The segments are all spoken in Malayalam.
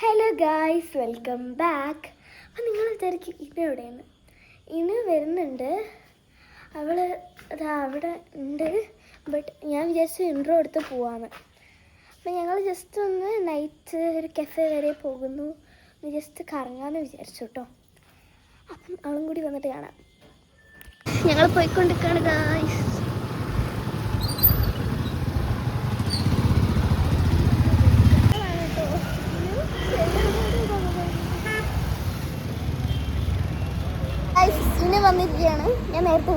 Hello guys, welcome back. അപ്പം നിങ്ങൾ വിചാരിക്കും ഇന എവിടെയാണ്? ഇന വരുന്നുണ്ട്, അവൾ അവിടെ ഉണ്ട്. ബട്ട് ഞാൻ വിചാരിച്ചു ഇൻട്രോ എടുത്ത് പോവാന്ന്. അപ്പം ഞങ്ങൾ ജസ്റ്റ് ഒന്ന് നൈറ്റ് ഒരു കഫേ വരെ പോകുന്നു, ഒന്ന് ജസ്റ്റ് കറങ്ങാമെന്ന് വിചാരിച്ചു കേട്ടോ. അപ്പം അവളും കൂടി വന്നിട്ട് കാണാം. ഞങ്ങൾ പോയിക്കൊണ്ടിരിക്കുകയാണ് ഗായ്സ്. ഇന്ന് വന്നിരിക്കുകയാണ്. ഞാൻ നേരത്തെ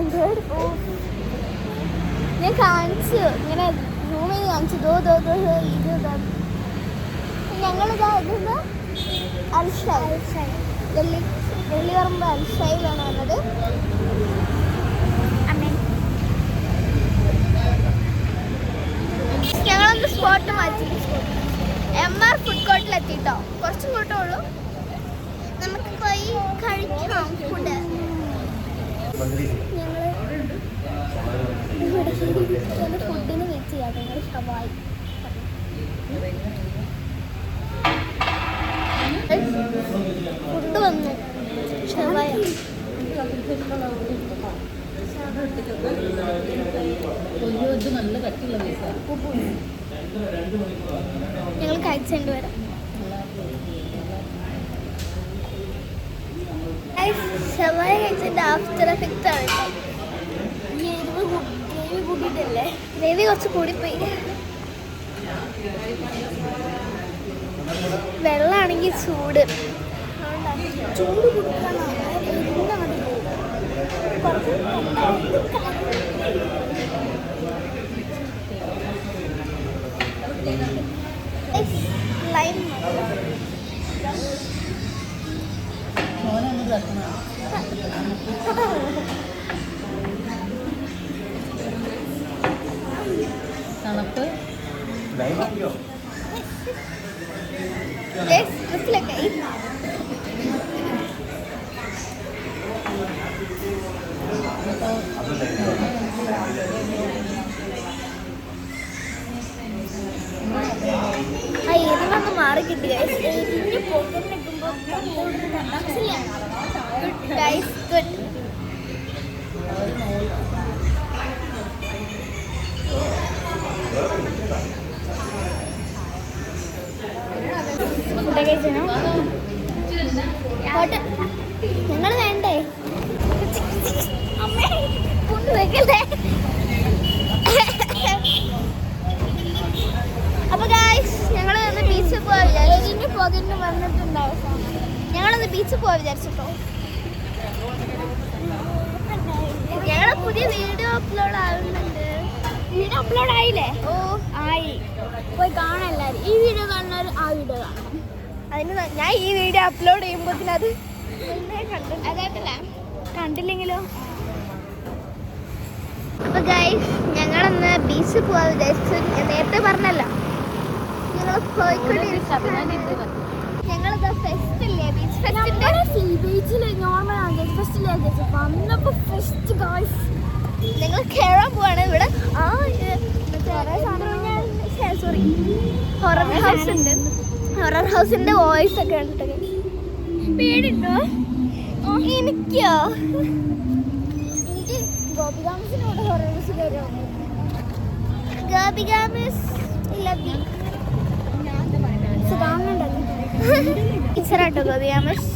ഞാൻ കാണിച്ചു, ഇങ്ങനെ റൂം ചെയ്ത് കാണിച്ചു. ഇത് ഞങ്ങളിതാ ഇതെന്താ അൽഷായി വെള്ളിപറമ്പ് അൽഷായിലാണ് വന്നത്. ഞങ്ങളൊന്ന് സ്പോട്ട് മാറ്റി MR ഫുഡ് കോർട്ടിലെത്തിട്ടോ. കുറച്ചും കൂട്ടേ ഉള്ളൂ, നമുക്ക് പോയി കഴിക്കാം ഫുഡ്. ഞങ്ങൾ ഫുഡിന് വെയിറ്റ് ചെയ്യാം. ഞങ്ങൾ ഷവായി ഫുഡ് വന്നു. ഷവായ ഞങ്ങൾ കഴിച്ചുകൊണ്ട് വരാം. ഷവായ കഴിച്ചിട്ട് ആഫ്റ്റർ എഫക്റ്റ് ആണ്. ഗ്രേവി കൂട്ടിയിട്ടല്ലേ, ഗ്രേവി കുറച്ച് കൂടിപ്പോയി. വെള്ളമാണെങ്കിൽ ചൂട് കുടിക്കാനാണ്. ലൈം തണുപ്പ് ഇതിനൊന്ന് മാറി കിട്ടി ഗൈസ്. ഗുഡ്. നിങ്ങൾ വേണ്ടേ? അമ്മേ കൊണ്ടുവെക്കല്ലേ. അപ്പൊ ഗായ്സ്, ഞങ്ങൾ ഒന്ന് ബീച്ചിൽ പോകാൻ വിചാരിച്ചു. പോകേണ്ടി വന്നിട്ടുണ്ടാവും. ഞങ്ങളൊന്ന് ബീച്ചിൽ പോകാൻ വിചാരിച്ചിട്ടോ. ഞങ്ങളെ പുതിയ വീഡിയോ അപ്ലോഡ് ആവുന്നുണ്ട്. വീഡിയോ അപ്ലോഡ് ആയില്ലേ? ഓ ആയി. പോയി കാണാൻ എല്ലാവരും. ഈ വീഡിയോ കാണുന്നവർ ആ വീഡിയോ കാണണം. അതിന് ഞാൻ ഈ വീഡിയോ അപ്ലോഡ് ചെയ്യുമ്പോൾ അത് അതായിട്ടില്ല, കണ്ടില്ലെങ്കിലോ. അപ്പൊ ഗൈസ്, ഞങ്ങളൊന്ന് ബീച്ചിൽ പോകാൻ വിചാരിച്ചു. ഞാൻ നേരത്തെ പറഞ്ഞല്ലോ, ഞങ്ങൾ ഞങ്ങളിത് ഫെസ്റ്റ് ഇല്ലേ, ബീച്ച് ഫെസ്റ്റിന്റെ ബീച്ചിൽ നോർമൽ ഫെസ്റ്റില്ലേ വന്നപ്പോൾ ഫെസ്റ്റ് ഗൈസ്. ഞങ്ങൾ കയറാൻ പോവാണ്. ഇവിടെ സോറി ഹൊറർ ഹൗസ് ഉണ്ട്. ഹൊറർ ഹൗസിന്റെ വോയിസ് ഒക്കെ ഉണ്ട്. പേടിണ്ടോ? എനിക്കോ? എനിക്ക് ഗോപികാമിസിനോട് ഹൊറർ ഹൗസ് കയറാം. ഗോപികാമിസ് ടീച്ചറാട്ടോ ഗോപികാമിസ്.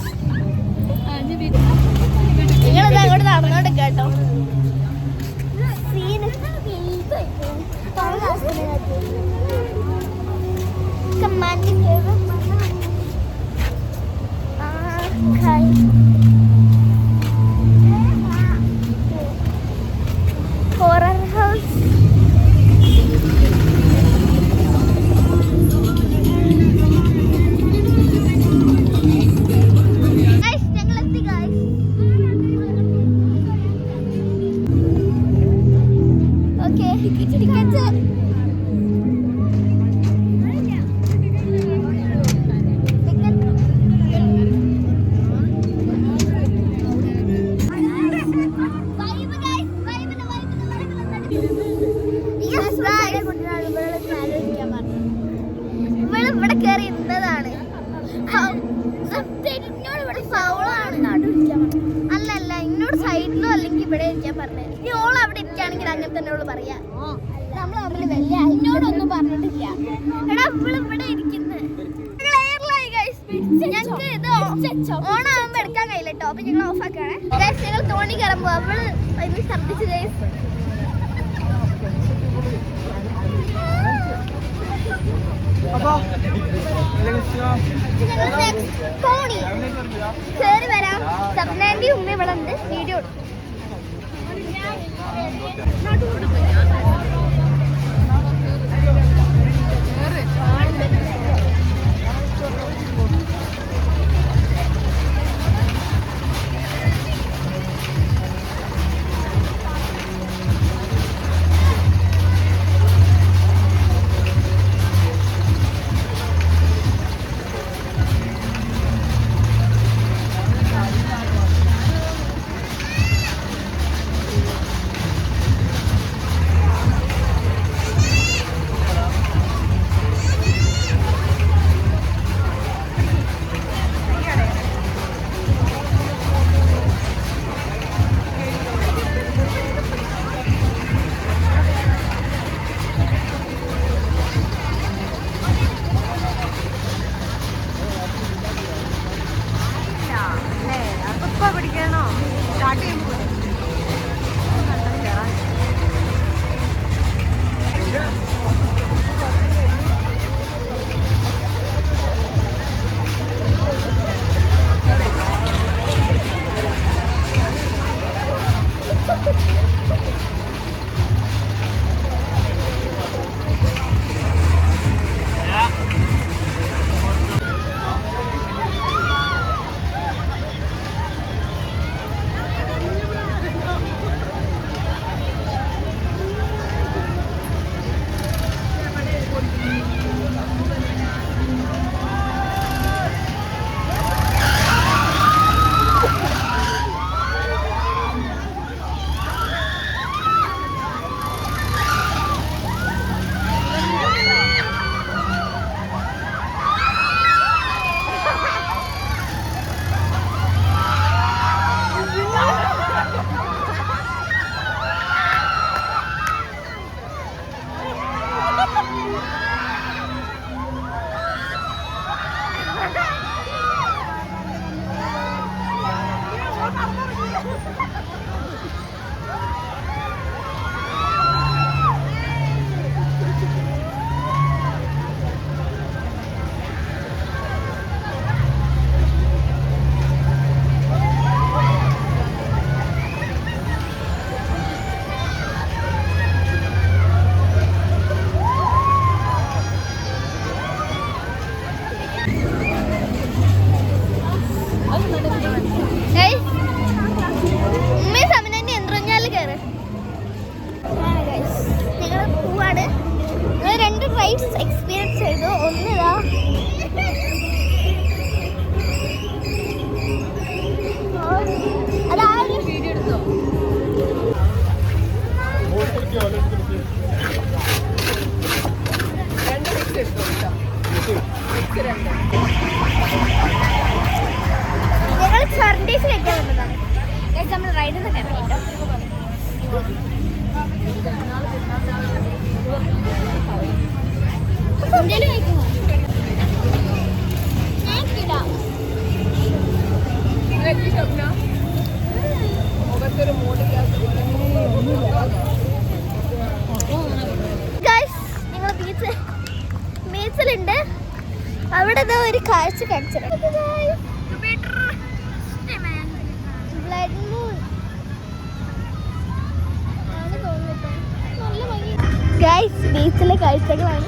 നിങ്ങളിത് അങ്ങോട്ട് നടന്നോട്ട് കേട്ടോ. ഹൊറർ ഹൗസ് അല്ലല്ല ഇന്നോട് സൈഡിലോ അല്ലെങ്കിൽ ഇവിടെ ഇരിക്കാൻ പറഞ്ഞത്. ഇനി ഓൾ അവിടെ ഇരിക്കുകയാണെങ്കിൽ അങ്ങനെ തന്നെ ഓള് പറയാ. നമ്മൾ തമ്മിൽ വലിയ എന്നോടൊന്നും പറഞ്ഞിട്ടില്ല. എടാ ഇവിടെ ഇരിക്കുന്നത് ഞങ്ങൾക്ക് ഇത് ഓണാകുമ്പോ എടുക്കാൻ കഴിയില്ല കേട്ടോ. അപ്പൊ ഞങ്ങൾ ഓഫ് ആക്കാണ്. ഞങ്ങൾ തോണി കയറുമ്പോ അവള് അതിന് ഛർദ്ദിച്ച് തോണി കേറി വരാം. സബ്നാന്റി ഉമ്മ ഇവിടെ ഉണ്ട്. വീഡിയോ എക്സ്പീരിയൻസ് ചെയ്തു. ഒന്നിതാ അതായത് വീഡിയോ എടുത്തോ? ഞങ്ങൾ സർഡീസിലേക്ക് വന്നതാണ്. നമ്മൾ റൈഡിൽ നിന്ന് കയറിട്ടോ. ഞങ്ങൾ ബീച്ചിലുണ്ട്. അവിടെ ഒരു കാഴ്ച കാണിച്ചത് ബ്ലഡ് മൂൺ ഗൈസ്. ബീച്ചിലെ കാഴ്ചകളാണ്.